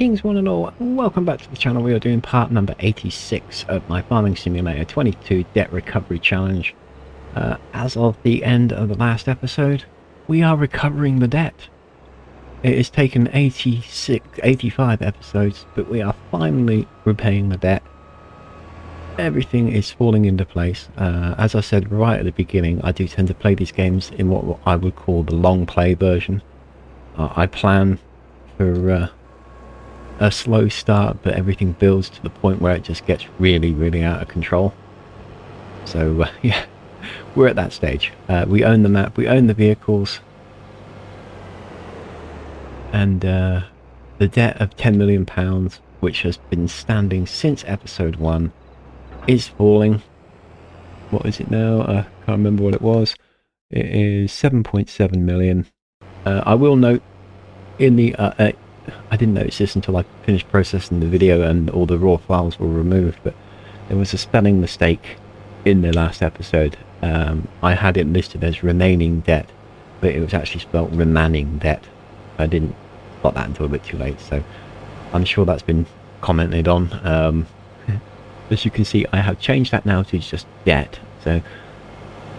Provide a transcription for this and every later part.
Greetings one and all, and welcome back to the channel. We are doing part number 86 of my Farming Simulator 22 Debt Recovery Challenge. As of the end of the last episode, we are recovering the debt. It has taken 85 episodes, but we are finally repaying the debt. Everything is falling into place. As I said right at the beginning, I do tend to play these games in what I would call the long play version. I plan for a slow start, but everything builds to the point where it just gets really out of control. So yeah, we're at that stage. We own the map, we own the vehicles, and the debt of £10 million, which has been standing since episode 1, is falling. What is it now? I can't remember what it was. It is 7.7 million. I will note in the I didn't notice this until I finished processing the video and all the raw files were removed, but there was a spelling mistake in the last episode. I had it listed as remaining debt, but it was actually spelled remaining debt. I didn't spot that until a bit too late, so I'm sure that's been commented on. As you can see, I have changed that now to just debt, so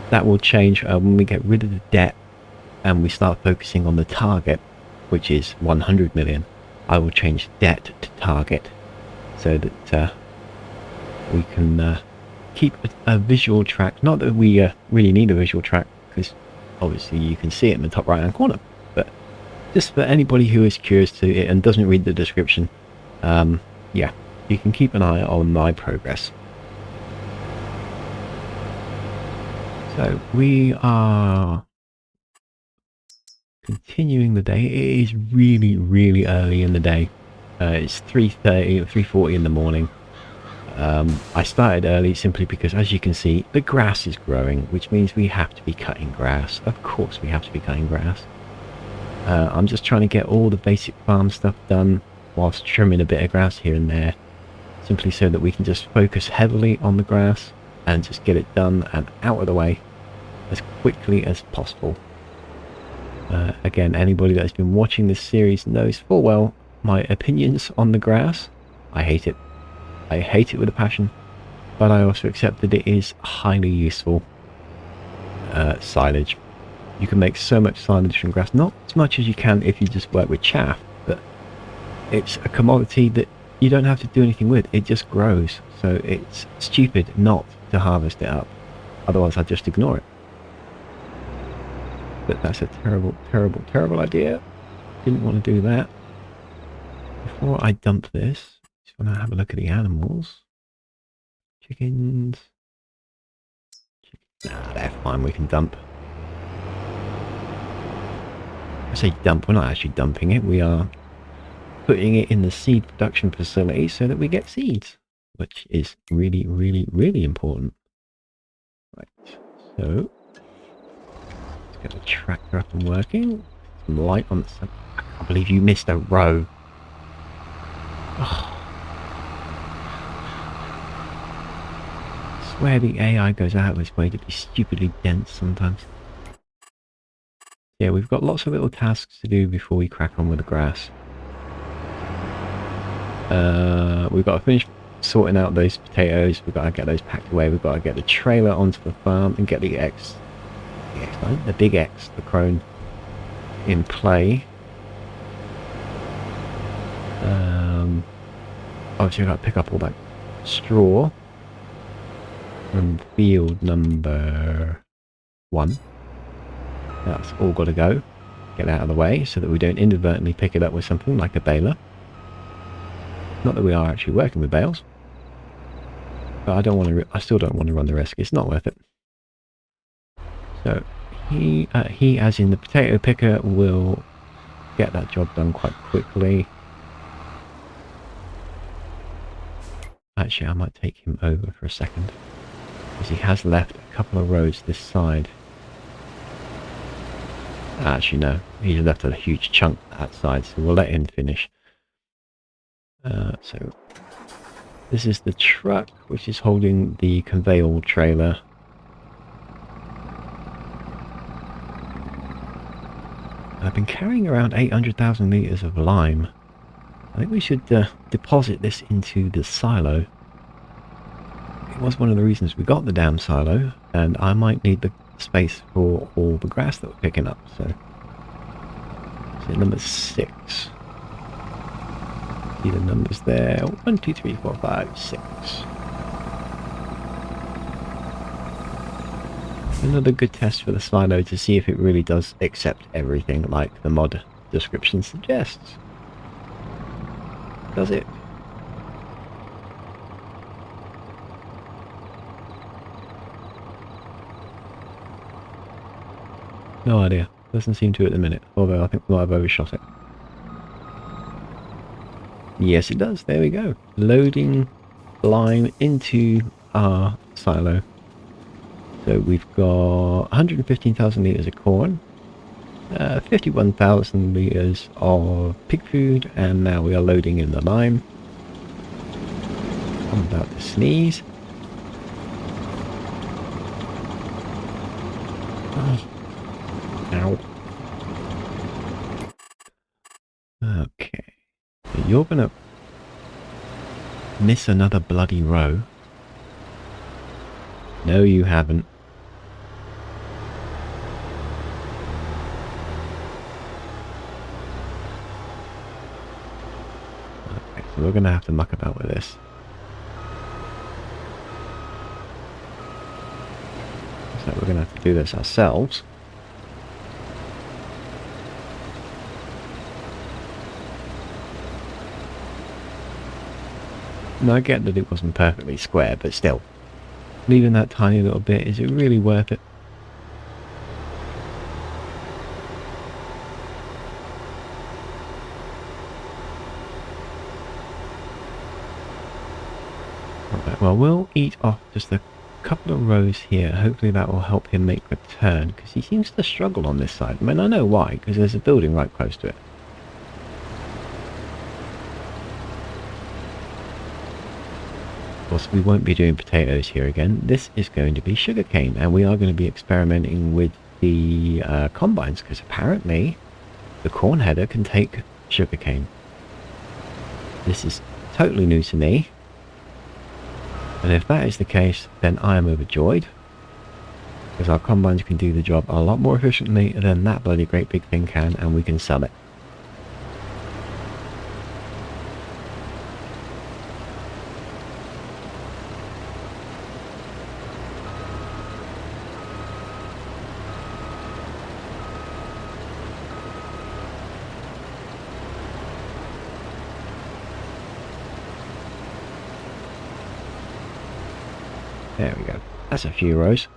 that will change when we get rid of the debt and we start focusing on the target, which is 100 million. I will change debt to target so that we can keep a visual track. Not that we really need a visual track, because obviously you can see it in the top right hand corner, but just for anybody who is curious to it and doesn't read the description, yeah, you can keep an eye on my progress. So we are continuing the day. It is really early in the day. It's 3:30 or 3:40 in the morning. I started early simply because, as you can see, the grass is growing, which means we have to be cutting grass. Of course we have to be cutting grass. I'm just trying to get all the basic farm stuff done whilst trimming a bit of grass here and there, simply so that we can just focus heavily on the grass and just get it done and out of the way as quickly as possible. Again, anybody that has been watching this series knows full well my opinions on the grass. I hate it. I hate it with a passion, but I also accept that it is highly useful silage. You can make so much silage from grass, not as much as you can if you just work with chaff, but it's a commodity that you don't have to do anything with. It just grows, so it's stupid not to harvest it up. Otherwise I'd just ignore it. But that's a terrible idea. Didn't want to do that. Before I dump this, just want to have a look at the animals. Chickens. Nah, they're fine, we can dump. I say dump, we're not actually dumping it. We are putting it in the seed production facility so that we get seeds, which is really important. Right, so get the tractor up and working. Some light on the sun. I can't believe you missed a row. Oh. I swear the AI goes out of its way to be stupidly dense sometimes. Yeah, we've got lots of little tasks to do before we crack on with the grass. We've got to finish sorting out those potatoes. We've got to get those packed away. We've got to get the trailer onto the farm and get the big X, the crone, in play. Obviously I've got to pick up all that straw from field number 1. That's all got to go. Get out of the way so that we don't inadvertently pick it up with something like a baler. Not that we are actually working with bales, but I don't want to. I still don't want to run the risk. It's not worth it. So he as in the potato picker, will get that job done quite quickly. Actually, I might take him over for a second, because he has left a couple of rows this side. Actually, no, he's left a huge chunk that side, so we'll let him finish. So this is the truck which is holding the conveyor trailer. I've been carrying around 800,000 litres of lime. I think we should deposit this into the silo. It was one of the reasons we got the damn silo, and I might need the space for all the grass that we're picking up, so... So number 6. See the numbers there. 1, 2, 3, 4, 5, 6. Another good test for the silo to see if it really does accept everything like the mod description suggests. Does it? No idea. Doesn't seem to at the minute, although I think we might have overshot it. Yes, it does. There we go. Loading lime into our silo. So we've got 115,000 litres of corn, 51,000 litres of pig food, and now we are loading in the lime. I'm about to sneeze. Oh. Ow. Okay. So you're gonna miss another bloody row. No, you haven't. Okay, so we're gonna have to muck about with this. So we're gonna have to do this ourselves. Now I get that it wasn't perfectly square, but still. Leaving that tiny little bit, is it really worth it? Right, well, we'll eat off just a couple of rows here. Hopefully that will help him make the turn, because he seems to struggle on this side. I mean, I know why, because there's a building right close to it. Of course, we won't be doing potatoes here again. This is going to be sugarcane, and we are going to be experimenting with the combines, because apparently the corn header can take sugarcane. This is totally new to me. And if that is the case, then I am overjoyed. Because our combines can do the job a lot more efficiently than that bloody great big thing can, and we can sell it. There we go. That's a few rows.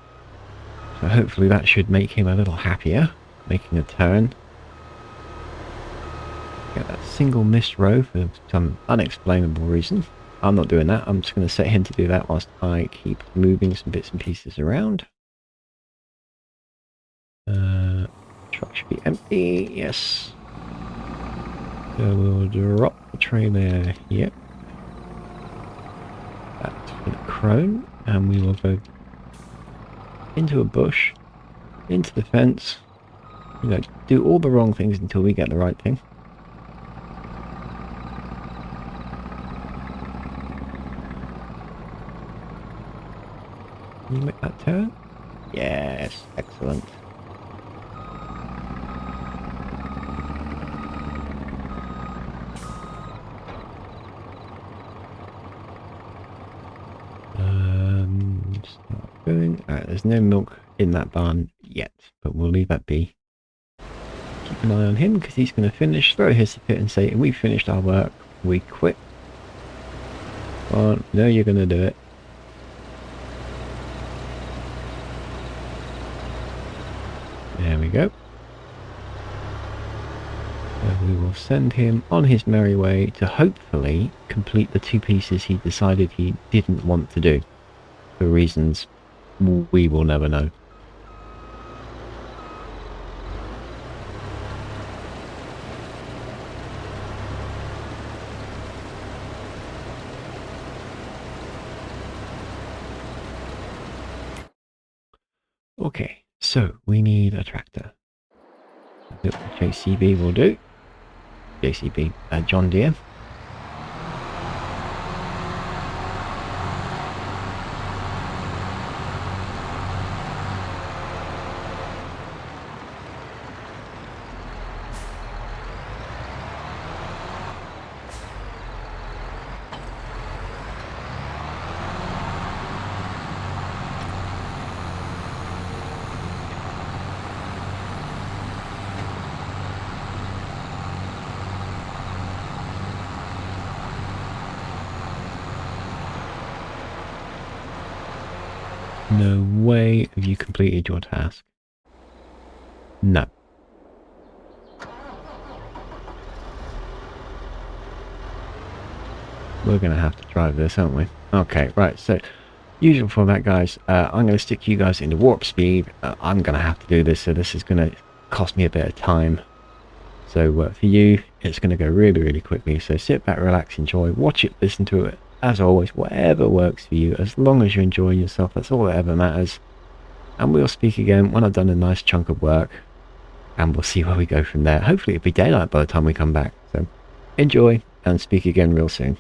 So hopefully that should make him a little happier, making a turn. Get that single missed row for some unexplainable reason. I'm not doing that. I'm just going to set him to do that whilst I keep moving some bits and pieces around. Truck should be empty. Yes. So we'll drop the trailer here. That's for the crone. And we will go into a bush, into the fence, you know, do all the wrong things until we get the right thing. Can you make that turn? Yes, excellent. There's no milk in that barn yet, but we'll leave that be. Keep an eye on him because he's going to finish, throw his pit and say, we finished our work, we quit. Oh, no, you're going to do it. There we go. So we will send him on his merry way to hopefully complete the 2 pieces he decided he didn't want to do. For reasons we will never know. Okay, so we need a tractor. JCB will do. JCB, John Deere. No way have you completed your task. No. We're going to have to drive this, aren't we? Okay, right, so usual format, guys. I'm going to stick you guys into warp speed. I'm going to have to do this, so this is going to cost me a bit of time. So for you, it's going to go really, really quickly. So sit back, relax, enjoy, watch it, listen to it. As always, whatever works for you, as long as you're enjoying yourself, that's all that ever matters. And we'll speak again when I've done a nice chunk of work. And we'll see where we go from there. Hopefully it'll be daylight by the time we come back. So enjoy and speak again real soon.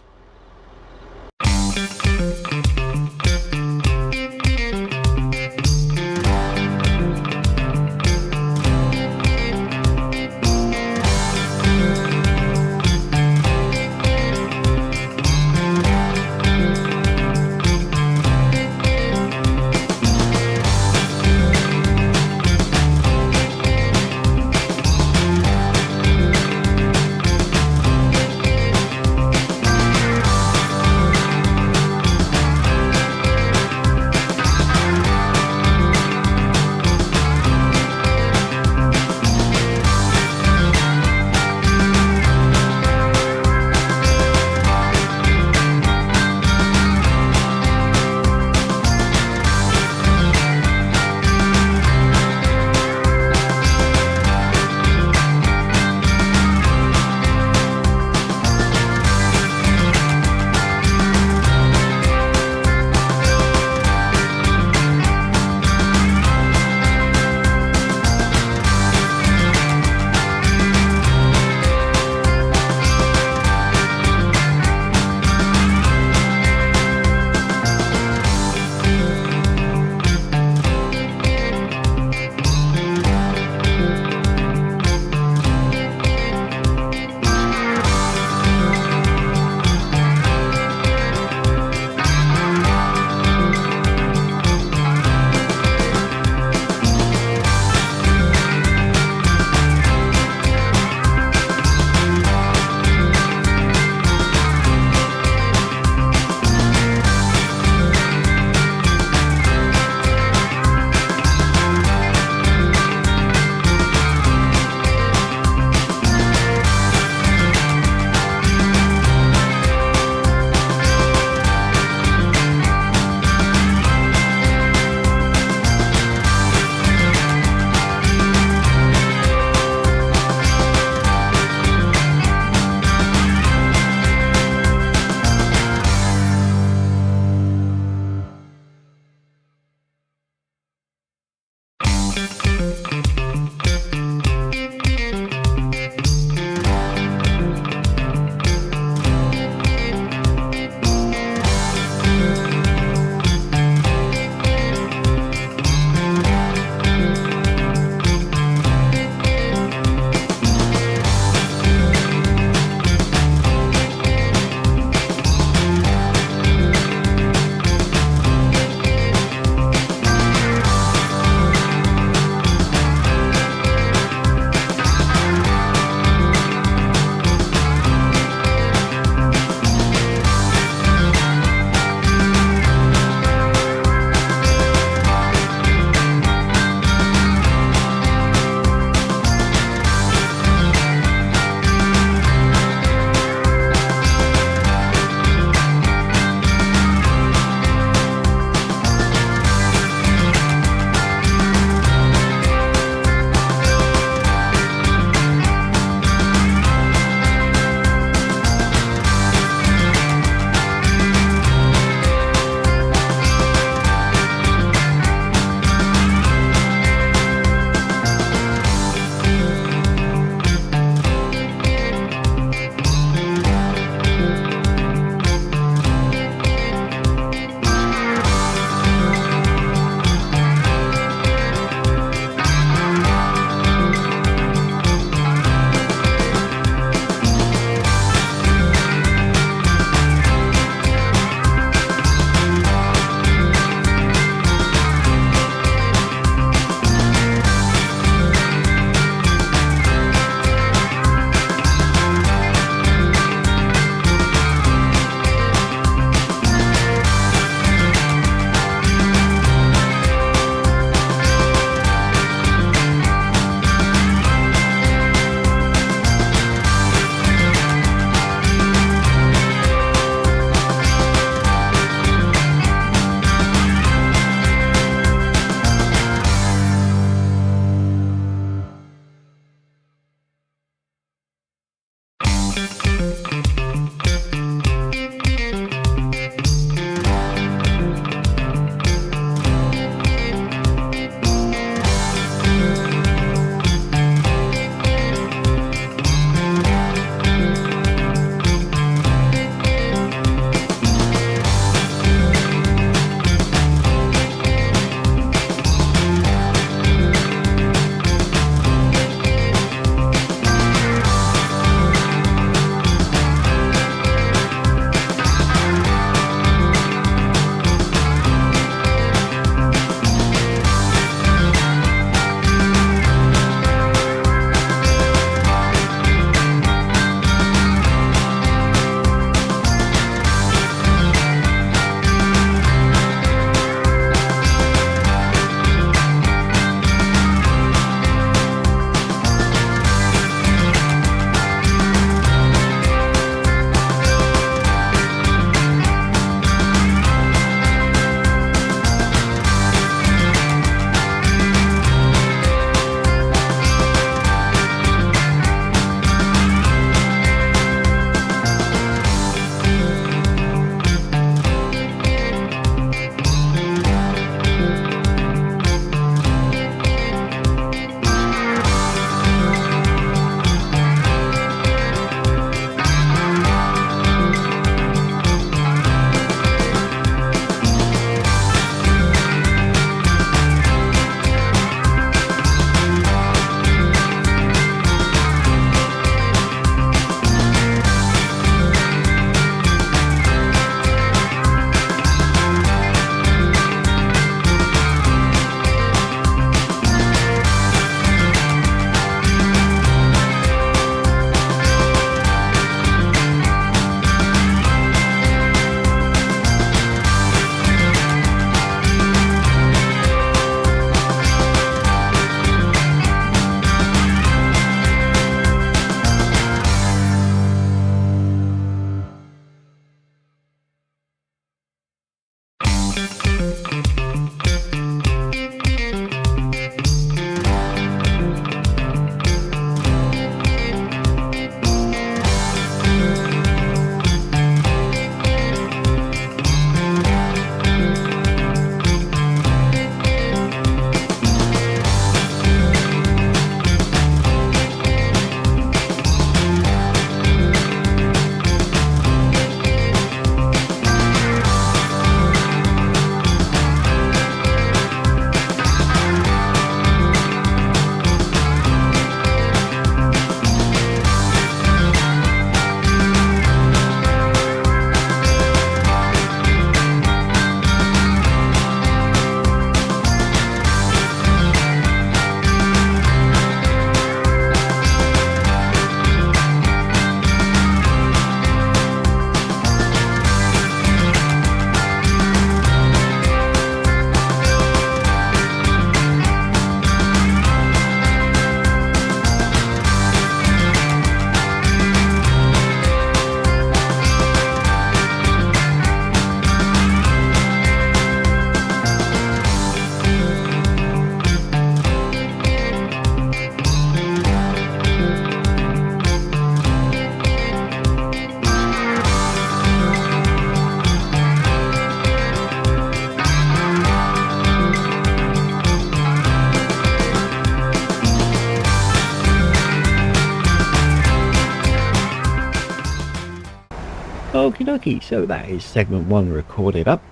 Okie dokie, so that is segment 1 recorded up.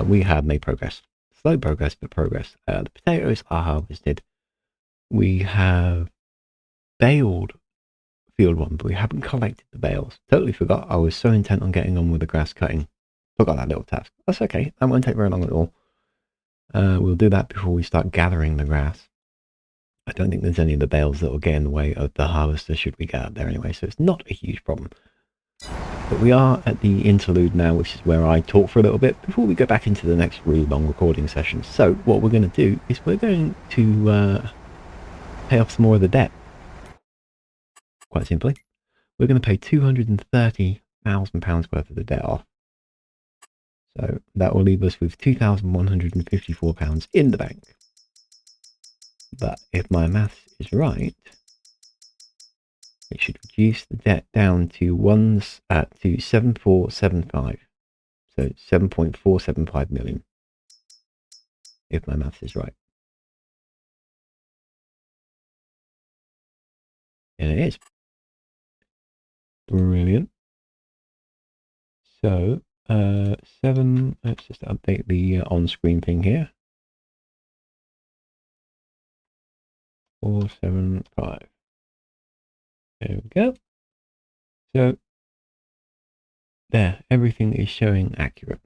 We have made progress. Slow progress, but progress. The potatoes are harvested. We have baled field 1, but we haven't collected the bales. Totally forgot. I was so intent on getting on with the grass cutting. Forgot that little task. That's okay. That won't take very long at all. We'll do that before we start gathering the grass. I don't think there's any of the bales that will get in the way of the harvester should we get up there anyway, so it's not a huge problem. But we are at the interlude now, which is where I talk for a little bit before we go back into the next really long recording session. So what we're going to do is we're going to pay off some more of the debt. Quite simply, we're going to pay £230,000 worth of the debt off. So that will leave us with £2,154 in the bank. But if my maths is right, it should reduce the debt down to 7475. So 7.475 million. If my maths is right. And it is. Brilliant. So, let's just update the on-screen thing here. 475. There we go. So, there, everything is showing accurate.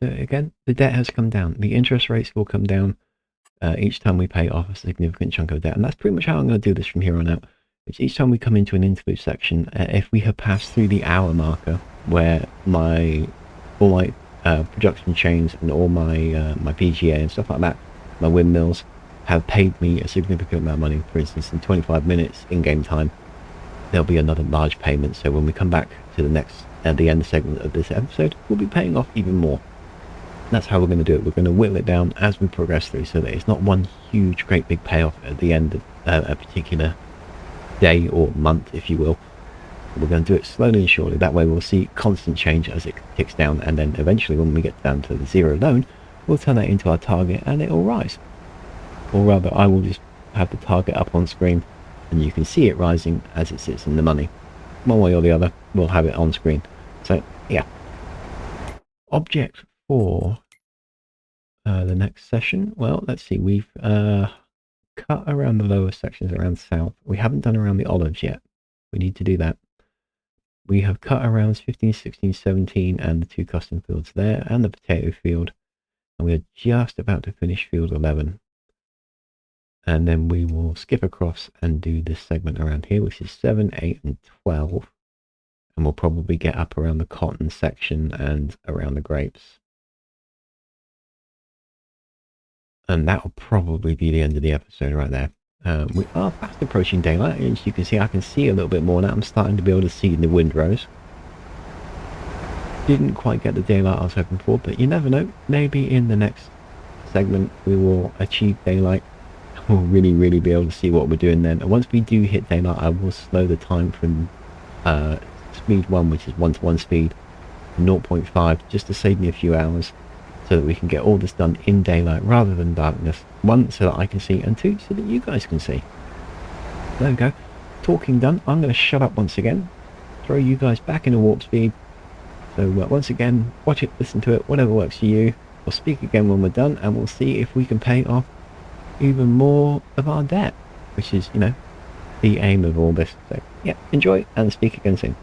So again, the debt has come down. The interest rates will come down each time we pay off a significant chunk of debt. And that's pretty much how I'm going to do this from here on out. It's each time we come into an interlude section, if we have passed through the hour marker where all my production chains and all my my PGA and stuff like that, my windmills, have paid me a significant amount of money. For instance, in 25 minutes in-game time, there'll be another large payment. So when we come back to the end segment of this episode, we'll be paying off even more. That's how we're going to do it. We're going to whittle it down as we progress through, so that it's not one huge, great big payoff at the end of a particular day or month, if you will. We're going to do it slowly and surely. That way we'll see constant change as it ticks down, and then eventually when we get down to the zero loan, we'll turn that into our target and it will rise. Or rather, I will just have the target up on screen and you can see it rising as it sits in the money. One way or the other, we'll have it on screen. So yeah. Object for the next session. Well, let's see. We've cut around the lower sections around south. We haven't done around the olives yet. We need to do that. We have cut around 15, 16, 17 and the 2 custom fields there and the potato field. And we're just about to finish field 11. And then we will skip across and do this segment around here, which is 7, 8 and 12. And we'll probably get up around the cotton section and around the grapes. And that will probably be the end of the episode right there. We are fast approaching daylight. As you can see, I can see a little bit more now. I'm starting to be able to see the windrows. Didn't quite get the daylight I was hoping for, but you never know. Maybe in the next segment we will achieve daylight. We'll really be able to see what we're doing then. And once we do hit daylight, I will slow the time from speed 1, which is 1-to-1 speed, to 0.5, just to save me a few hours, so that we can get all this done in daylight rather than darkness. 1, so that I can see, and 2, so that you guys can see. There we go. Talking done. I'm going to shut up once again, throw you guys back into warp speed. So once again, watch it, listen to it, whatever works for you. We'll speak again when we're done, and we'll see if we can pay off even more of our debt, which is, you know, the aim of all this. So yeah, enjoy, and speak again soon.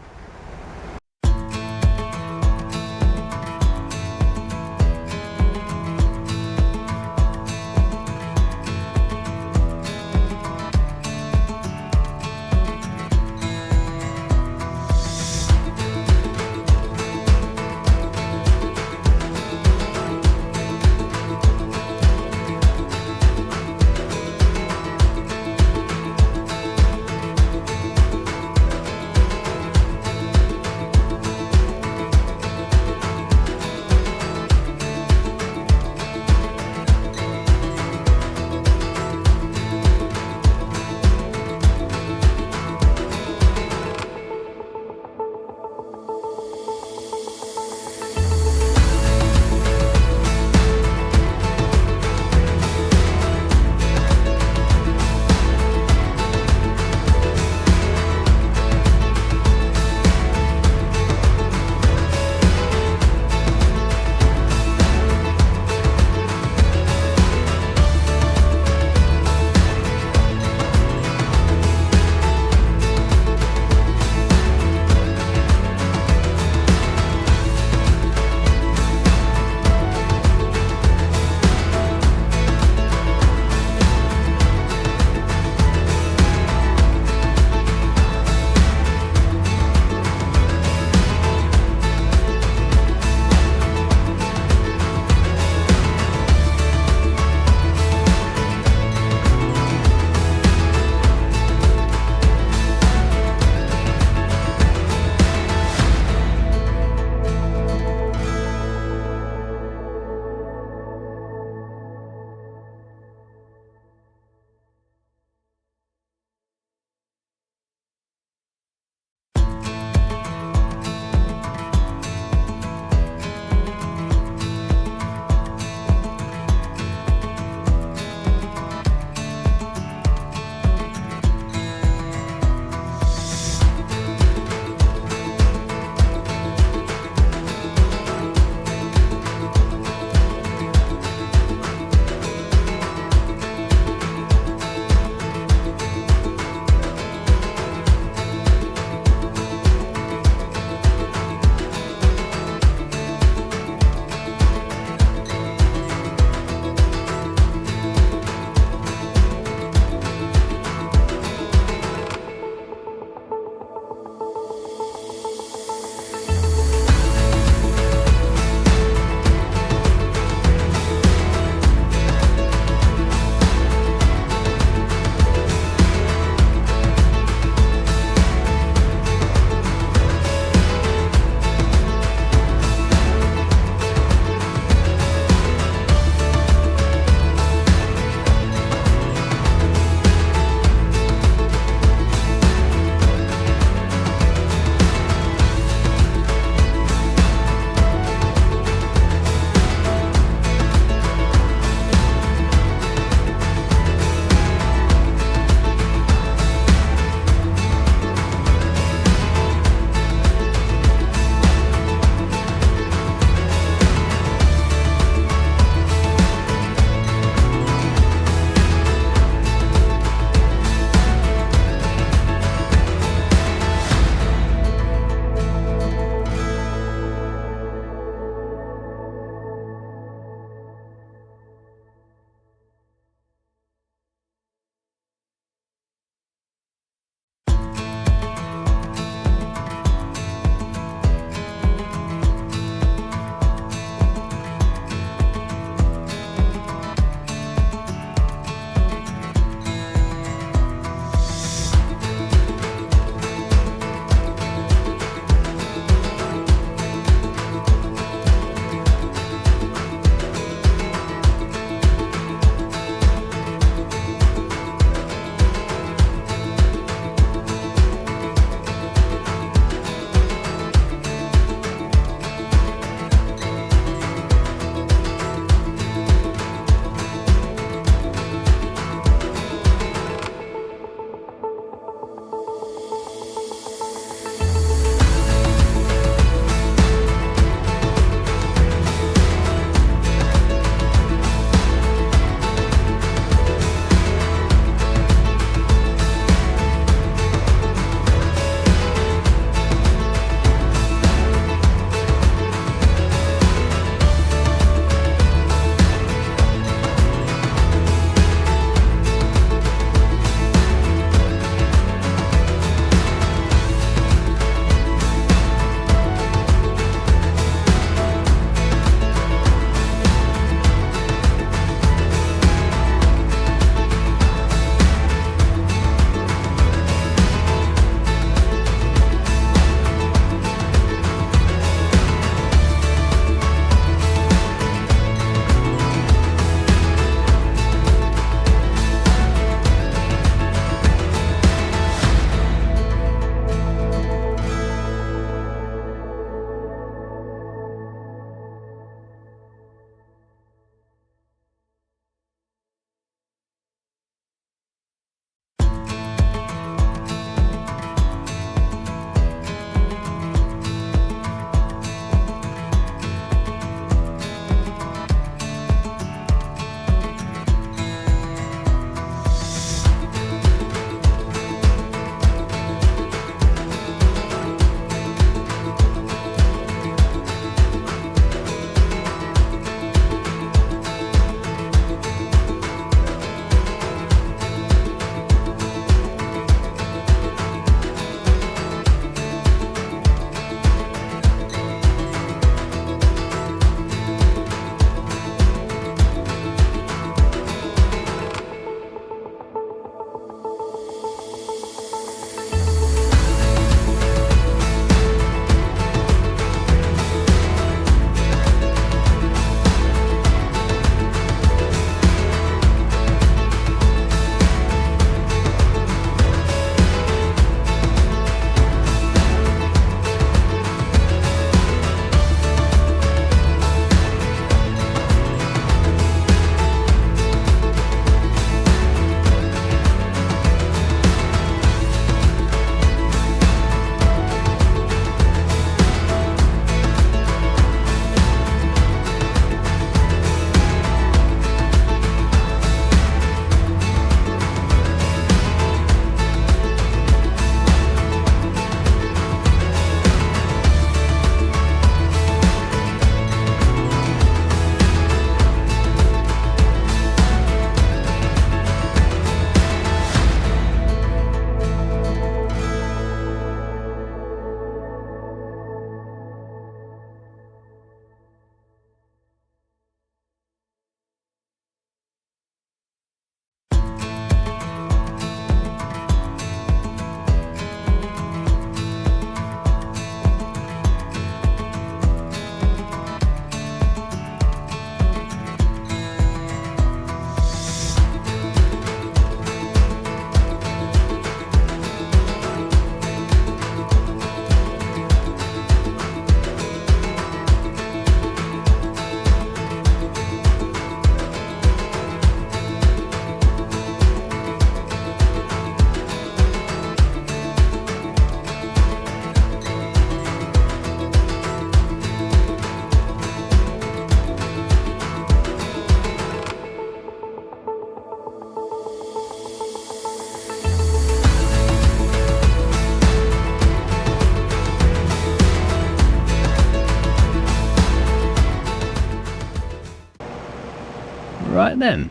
Right then,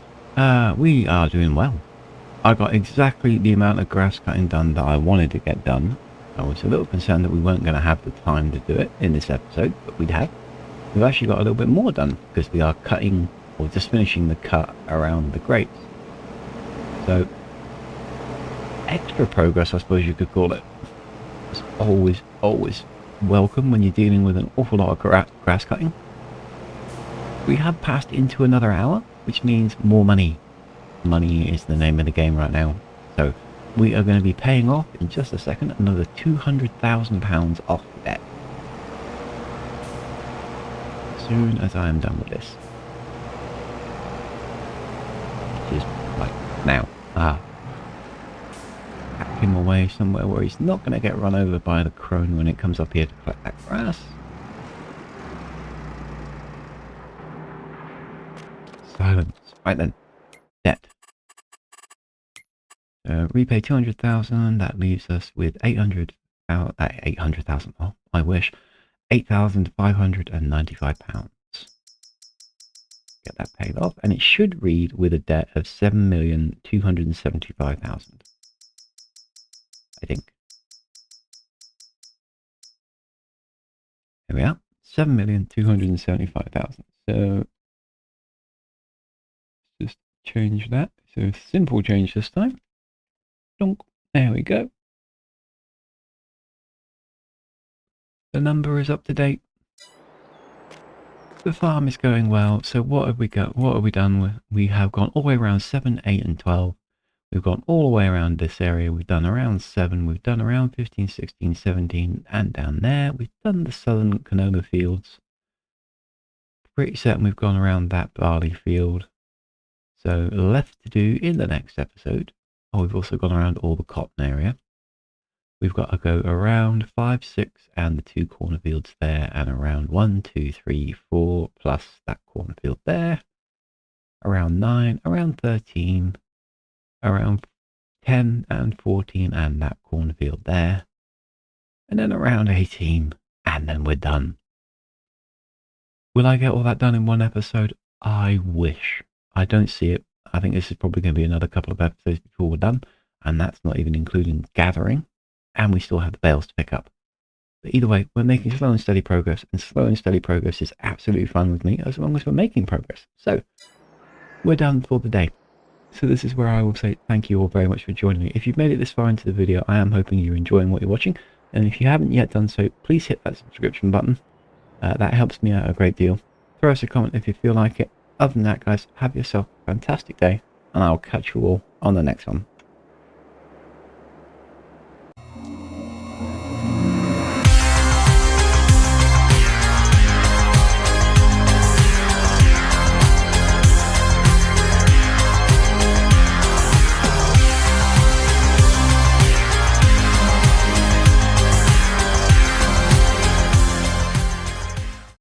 we are doing well. I got exactly the amount of grass cutting done that I wanted to get done. I was a little concerned that we weren't going to have the time to do it in this episode, but we'd have. We've actually got a little bit more done because we are cutting, or just finishing the cut around the grapes. So, extra progress, I suppose you could call it. It's always welcome when you're dealing with an awful lot of grass cutting. We have passed into another hour, which means more money. Money is the name of the game right now. So we are going to be paying off in just a second another £200,000 off the debt. As soon as I am done with this. Which is like now. Pack him away somewhere where he's not going to get run over by the crone when it comes up here to collect that grass. Silence. Right then. Debt. Repay 200,000. That leaves us with 800,000. Oh, I wish. £8,595. Get that paid off, and it should read with a debt of 7,275,000. I think. There we are. 7,275,000. So just change that. So simple change this time. There we go. The number is up to date. The farm is going well. So what have we got? What have we done with? We have gone all the way around 7, 8 and 12. We've gone all the way around this area. We've done around 7. We've done around 15, 16, 17 and down there. We've done the southern canola fields. Pretty certain we've gone around that barley field. So left to do in the next episode. Oh, we've also gone around all the cotton area. We've got to go around 5, 6 and the 2 cornfields there, and around 1, 2, 3, 4 plus that cornfield there. Around 9, around 13, around 10 and 14 and that cornfield there. And then around 18 and then we're done. Will I get all that done in one episode? I wish. I don't see it. I think this is probably going to be another couple of episodes before we're done, and that's not even including gathering, and we still have the bales to pick up. But either way, we're making slow and steady progress, and slow and steady progress is absolutely fine with me as long as we're making progress. So, we're done for the day. So this is where I will say thank you all very much for joining me. If you've made it this far into the video, I am hoping you're enjoying what you're watching, and if you haven't yet done so, please hit that subscription button. That helps me out a great deal. Throw us a comment if you feel like it. Other than that, guys, have yourself a fantastic day, and I'll catch you all on the next one.